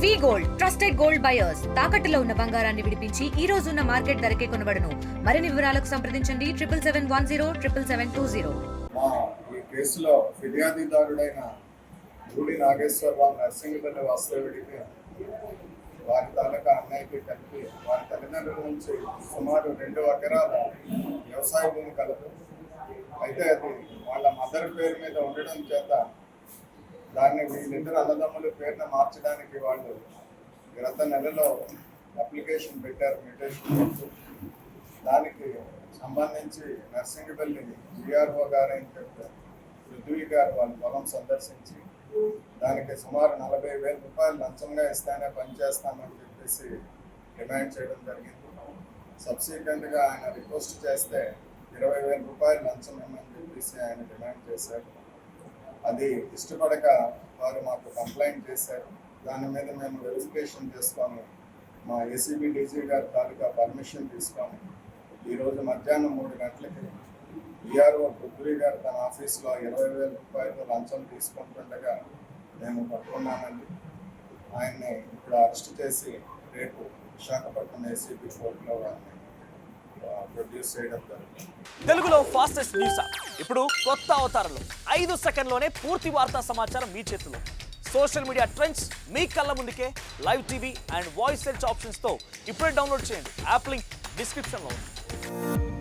వి gold trusted gold buyers తాకట్టులో ఉన్న బంగారాన్ని విడిపించి ఈ రోజు ఉన్న మార్కెట్ ధరకే కొనబడును. మరిన్ని వివరాలకు సంప్రదించండి 77107720. ఈ కేసులో ఫిర్యాదుదారుడైన గూడి నాగేశ్వరరావు నర్సింగ్పల్లి వాస్తవుడికి వారి తాలూకా అన్నయ్యకి కలిపి వారి తల్లిదండ్రుల నుంచి సుమారు 2 ఎకరాల వ్యవసాయ భూమి కలదు. అయితే అది వాళ్ళ మదర్ పేరు మీద ఉండడం చేత దాన్ని వీళ్ళిద్దరు అన్నదమ్ముల పేరున మార్చడానికి వాళ్ళు గత నెలలో అప్లికేషన్ పెట్టారు, మ్యూటేషన్ పెట్టు. దానికి సంబంధించి నర్సింగ్పల్లి విఆర్ఓ గారైన పృథ్వీ గారు వాళ్ళ పొలం సందర్శించి దానికి సుమారు 40,000 రూపాయలు లంచంగా ఇస్తానే పనిచేస్తామని చెప్పేసి డిమాండ్ చేయడం జరిగింది. సబ్సిక్వెంట్గా ఆయన రిక్వెస్ట్ చేస్తే 20,000 రూపాయలు లంచం ఇవ్వమని చెప్పేసి ఆయన డిమాండ్ చేశారు. అది ఇష్టపడక వారు మాకు కంప్లైంట్ చేశారు. దాని మీద మేము వెరిఫికేషన్ చేసుకొని మా ఏసీబీ డీజీ గారి తాలూకా పర్మిషన్ తీసుకొని ఈరోజు మధ్యాహ్నం 3 గంటలకి విఆర్ఓ పృథ్వీ గారు తన ఆఫీస్లో 20,000 రూపాయలు లంచం తీసుకుంటుండగా మేము పట్టుకున్నామండి. ఆయన్ని ఇప్పుడు అరెస్ట్ చేసి రేపు విశాఖపట్నం ఏసీబీ కోర్టులో వారిని ప్రొడ్యూస్ చేయడం జరుగుతుంది. తెలుగులో ఫాస్టెస్ట్ న్యూస్ ఇప్పుడు కొత్త అవతారంలో 5 సెకండ్లోనే పూర్తి వార్తా సమాచారం మీ చేతిలో. సోషల్ మీడియా ట్రెండ్స్ మీ కళ్ళ ముందుకే live TV and voice search ఆప్షన్స్తో ఇప్పుడే డౌన్లోడ్ చేయండి. యాప్ లింక్ డిస్క్రిప్షన్లో ఉంది.